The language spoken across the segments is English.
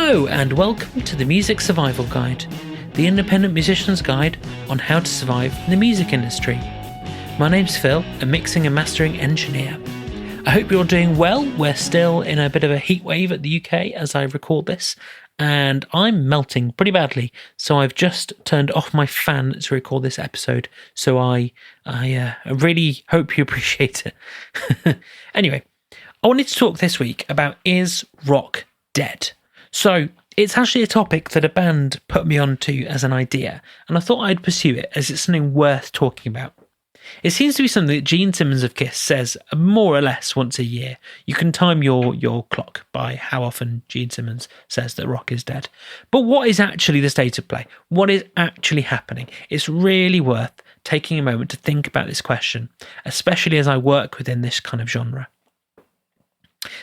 Hello and welcome to the Music Survival Guide, the independent musician's guide on how to survive in the music industry. My name's Phil, a mixing and mastering engineer. I hope you're doing well. We're still in a bit of a heat wave at the UK as I record this, and I'm melting pretty badly, so I've just turned off my fan to record this episode, so I really hope you appreciate it. Anyway, I wanted to talk this week about is rock dead? So it's actually a topic that a band put me onto as an idea, and I thought I'd pursue it as it's something worth talking about. It seems to be something that Gene Simmons of Kiss says more or less once a year. You can time your clock by how often Gene Simmons says that rock is dead. But what is actually the state of play? What is actually happening? It's really worth taking a moment to think about this question, especially as I work within this kind of genre.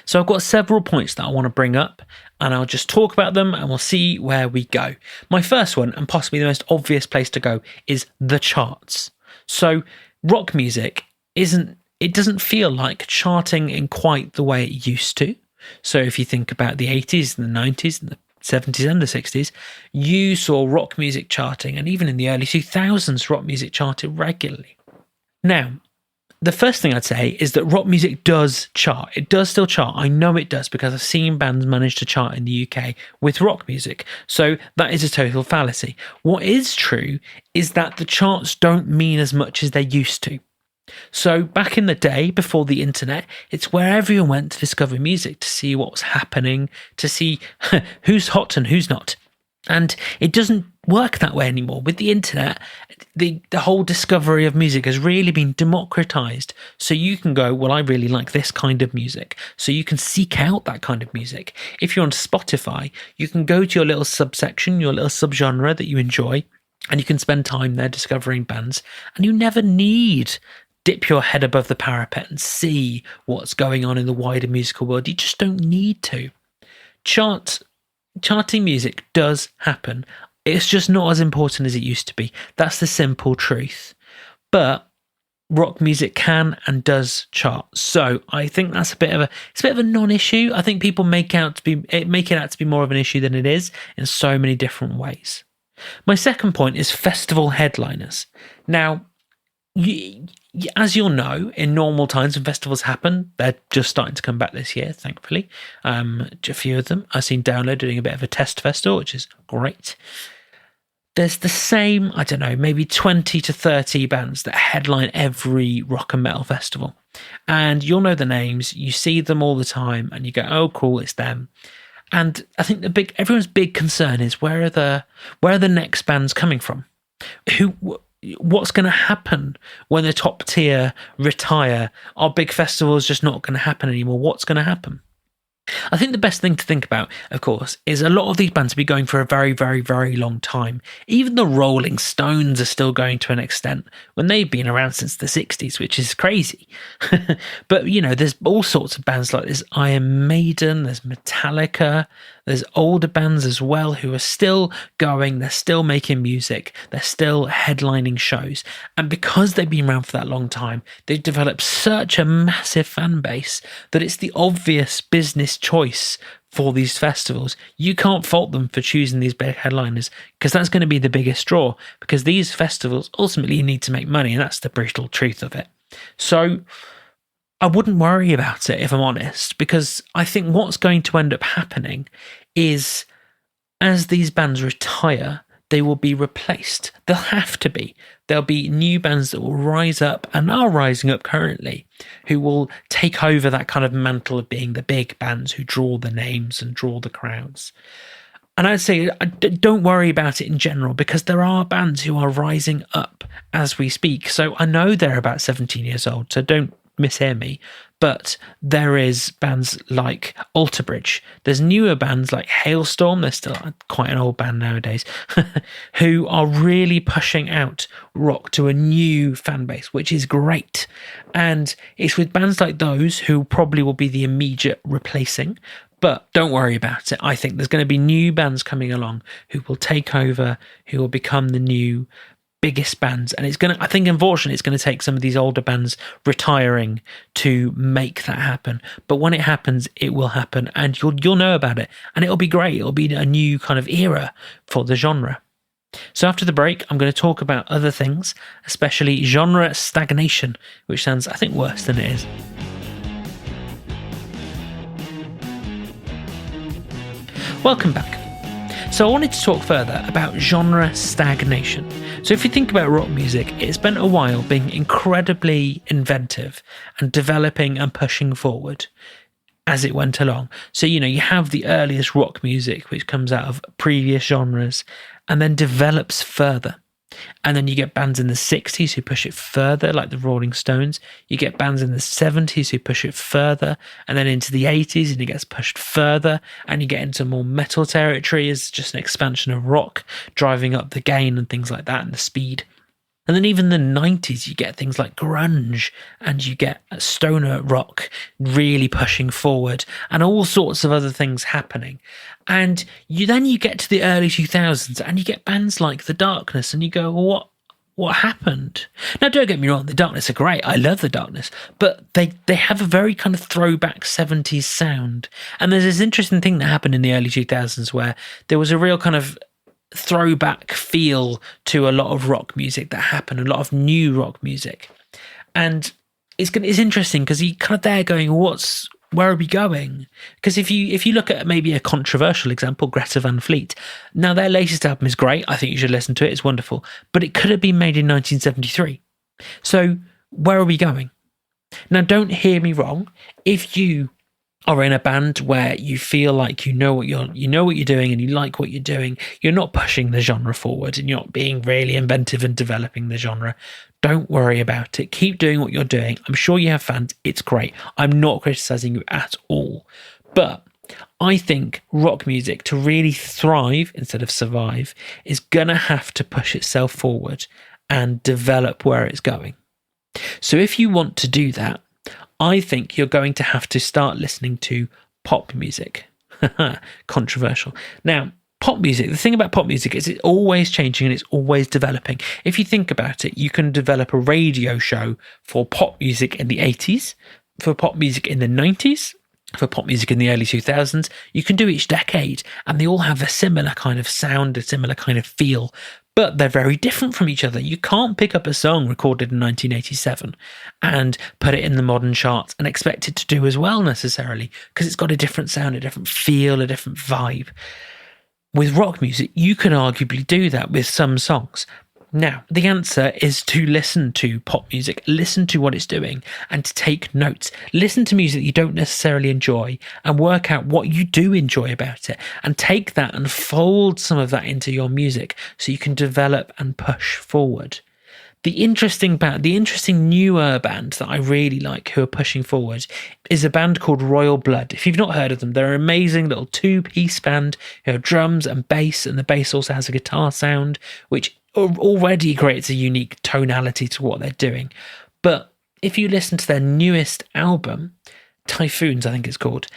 So I've got several points that I want to bring up, and I'll just talk about them and we'll see where we go. My first one, and possibly the most obvious place to go, is the charts. So rock music doesn't feel like charting in quite the way it used to. So if you think about the 80s and the 90s and the 70s and the 60s, you saw rock music charting, and even in the early 2000s, rock music charted regularly. Now, the first thing I'd say is that rock music does chart. It does still chart. I know it does because I've seen bands manage to chart in the UK with rock music. So that is a total fallacy. What is true is that the charts don't mean as much as they used to. So back in the day, before the internet, it's where everyone went to discover music, to see what was happening, to see who's hot and who's not. And it doesn't work that way anymore. With the internet, the whole discovery of music has really been democratized. So you can go, well, I really like this kind of music. So you can seek out that kind of music. If you're on Spotify, you can go to your little subsection, your little subgenre that you enjoy, and you can spend time there discovering bands. And you never need dip your head above the parapet and see what's going on in the wider musical world. You just don't need to. Charting music does happen. It's just not as important as it used to be. That's the simple truth. But rock music can and does chart. So I think that's a bit of a non-issue. I think people make it out to be more of an issue than it is in so many different ways. My second point is festival headliners. Now, as you'll know, in normal times when festivals happen, they're just starting to come back this year, thankfully. A few of them. I've seen Download doing a bit of a test festival, which is great. There's the same, I don't know, maybe 20 to 30 bands that headline every rock and metal festival. And you'll know the names, you see them all the time, and you go, oh, cool, it's them. And I think everyone's big concern is where are the next bands coming from? What's going to happen when the top tier retire? Are big festivals just not going to happen anymore? What's going to happen? I think the best thing to think about, of course, is a lot of these bands have been going for a very, very, very long time. Even the Rolling Stones are still going to an extent when they've been around since the 60s, which is crazy. But, there's all sorts of bands like this. Iron Maiden, there's Metallica, there's older bands as well who are still going, they're still making music, they're still headlining shows. And because they've been around for that long time, they've developed such a massive fan base that it's the obvious business choice for these festivals. You can't fault them for choosing these big headliners because that's going to be the biggest draw, because these festivals ultimately need to make money, and that's the brutal truth of it. So I wouldn't worry about it, if I'm honest, because I think what's going to end up happening is as these bands retire, they will be replaced. They'll have to be. There'll be new bands that will rise up and are rising up currently who will take over that kind of mantle of being the big bands who draw the names and draw the crowds. And I'd say don't worry about it in general, because there are bands who are rising up as we speak. So I know they're about 17 years old, so don't mishear me, but there is bands like Alter Bridge. There's newer bands like Hailstorm, they're still quite an old band nowadays, who are really pushing out rock to a new fan base, which is great. And it's with bands like those who probably will be the immediate replacing. But don't worry about it. I think there's going to be new bands coming along who will take over, who will become the new biggest bands, and I think unfortunately it's going to take some of these older bands retiring to make that happen. But when it happens, it will happen, and you'll know about it, and it'll be great. It'll be a new kind of era for the genre. So after the break, I'm going to talk about other things, especially genre stagnation, which sounds, I think, worse than it is. Welcome back. So I wanted to talk further about genre stagnation. So if you think about rock music, it spent a while being incredibly inventive and developing and pushing forward as it went along. So, you have the earliest rock music, which comes out of previous genres and then develops further. And then you get bands in the 60s who push it further, like the Rolling Stones. You get bands in the 70s who push it further, and then into the 80s, and it gets pushed further, and you get into more metal territory as just an expansion of rock, driving up the gain and things like that, and the speed. And then even the 90s, you get things like grunge, and you get stoner rock really pushing forward, and all sorts of other things happening. And you get to the early 2000s, and you get bands like The Darkness, and you go, well, what happened? Now, don't get me wrong, The Darkness are great. I love The Darkness, but they have a very kind of throwback 70s sound. And there's this interesting thing that happened in the early 2000s where there was a real kind of throwback feel to a lot of rock music that happened, a lot of new rock music. And it's interesting because you're kind of there going, where are we going? Because if you look at maybe a controversial example, Greta Van Fleet, now their latest album is great. I think you should listen to it. It's wonderful. But it could have been made in 1973. So where are we going? Now, don't hear me wrong. If you are in a band where you feel like you know what you're doing and you like what you're doing, you're not pushing the genre forward and you're not being really inventive and developing the genre, don't worry about it. Keep doing what you're doing. I'm sure you have fans. It's great. I'm not criticizing you at all. But I think rock music, to really thrive instead of survive, is going to have to push itself forward and develop where it's going. So if you want to do that, I think you're going to have to start listening to pop music. Controversial. Now, pop music, the thing about pop music is it's always changing and it's always developing. If you think about it, you can develop a radio show for pop music in the 80s, for pop music in the 90s, for pop music in the early 2000s. You can do each decade and they all have a similar kind of sound, a similar kind of feel, but they're very different from each other. You can't pick up a song recorded in 1987 and put it in the modern charts and expect it to do as well necessarily, because it's got a different sound, a different feel, a different vibe. With rock music, you can arguably do that with some songs. Now, the answer is to listen to pop music, listen to what it's doing, and to take notes. Listen to music that you don't necessarily enjoy and work out what you do enjoy about it, and take that and fold some of that into your music so you can develop and push forward. The interesting newer band that I really like who are pushing forward is a band called Royal Blood. If you've not heard of them, they're an amazing little two-piece band who have drums and bass, and the bass also has a guitar sound, which already creates a unique tonality to what they're doing. But if you listen to their newest album, Typhoons I think it's called,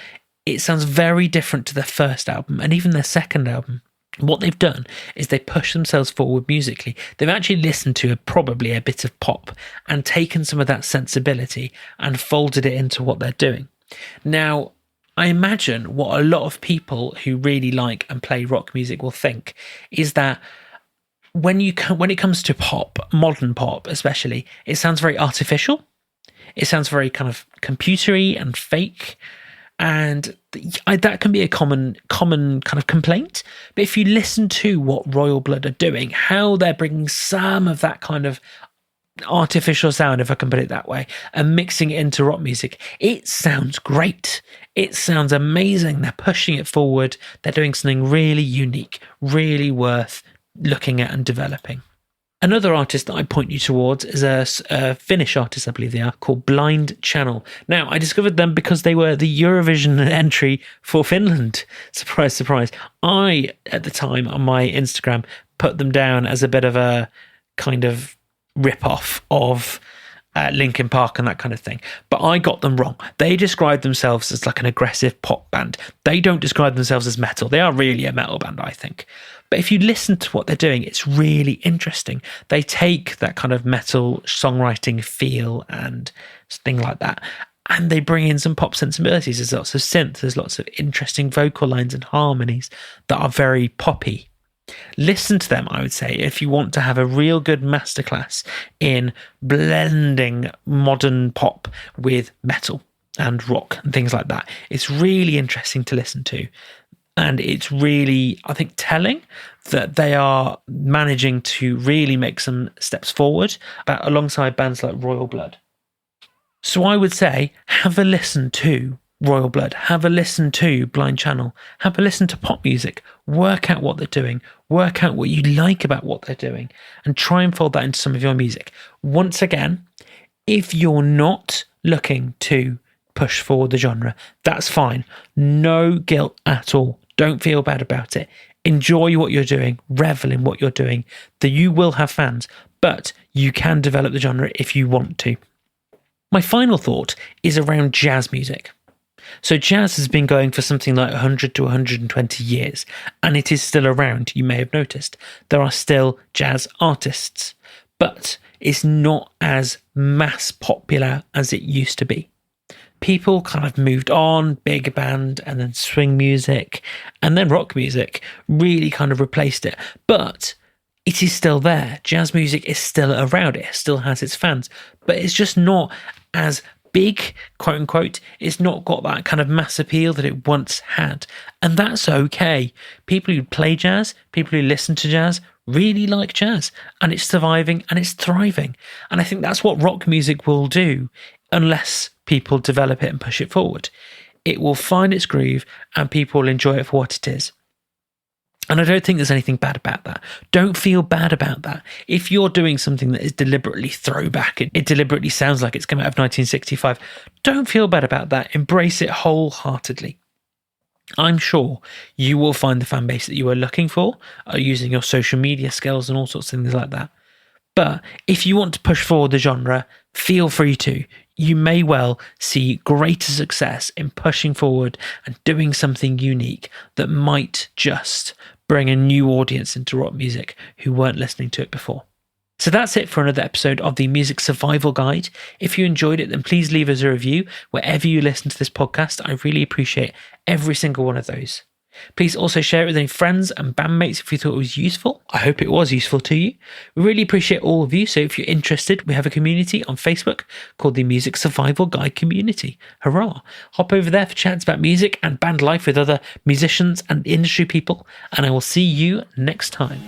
it sounds very different to their first album and even their second album. What they've done is they push themselves forward musically. They've actually listened to probably a bit of pop and taken some of that sensibility and folded it into what they're doing. Now, I imagine what a lot of people who really like and play rock music will think is that when it comes to pop, modern pop especially, it sounds very artificial. It sounds very kind of computery and fake, and that can be a common kind of complaint. But if you listen to what Royal Blood are doing, how they're bringing some of that kind of artificial sound, if I can put it that way, and mixing it into rock music, it sounds great. It sounds amazing. They're pushing it forward. They're doing something really unique, really worth looking at and developing. Another artist that I point you towards is a Finnish artist, I believe they are, called Blind Channel. Now, I discovered them because they were the Eurovision entry for Finland. Surprise, surprise. I, at the time, on my Instagram, put them down as a bit of a kind of rip-off of Linkin Park and that kind of thing. But I got them wrong. They describe themselves as like an aggressive pop band. They don't describe themselves as metal. They are really a metal band, I think. But if you listen to what they're doing, it's really interesting. They take that kind of metal songwriting feel and thing like that, and they bring in some pop sensibilities. There's lots of synth, there's lots of interesting vocal lines and harmonies that are very poppy. Listen to them, I would say, if you want to have a real good masterclass in blending modern pop with metal and rock and things like that. It's really interesting to listen to. And it's really, I think, telling that they are managing to really make some steps forward alongside bands like Royal Blood. So I would say, have a listen to Royal Blood, have a listen to Blind Channel, have a listen to pop music, work out what they're doing, work out what you like about what they're doing, and try and fold that into some of your music. Once again, if you're not looking to push forward the genre, that's fine. No guilt at all. Don't feel bad about it. Enjoy what you're doing, revel in what you're doing. That you will have fans, but you can develop the genre if you want to. My final thought is around jazz music. So jazz has been going for something like 100 to 120 years, and it is still around. You may have noticed there are still jazz artists, but it's not as mass popular as it used to be. People kind of moved on, big band, and then swing music, and then rock music really kind of replaced it. But it is still there. Jazz music is still around. It still has its fans, but it's just not as big, quote unquote. It's not got that kind of mass appeal that it once had. And that's okay. People who play jazz, people who listen to jazz, really like jazz, and it's surviving and it's thriving. And I think that's what rock music will do unless people develop it and push it forward. It will find its groove and people will enjoy it for what it is. And I don't think there's anything bad about that. Don't feel bad about that. If you're doing something that is deliberately throwback, it deliberately sounds like it's come out of 1965, don't feel bad about that. Embrace it wholeheartedly. I'm sure you will find the fan base that you are looking for, using your social media skills and all sorts of things like that. But if you want to push forward the genre, feel free to. You may well see greater success in pushing forward and doing something unique that might just bring a new audience into rock music who weren't listening to it before. So that's it for another episode of the Music Survival Guide. If you enjoyed it, then please leave us a review wherever you listen to this podcast. I really appreciate every single one of those. Please also share it with any friends and bandmates if you thought it was useful. I hope it was useful to you. We really appreciate all of you. So if you're interested, we have a community on Facebook called the Music Survival Guide Community. Hurrah! Hop over there for chats about music and band life with other musicians and industry people. And I will see you next time.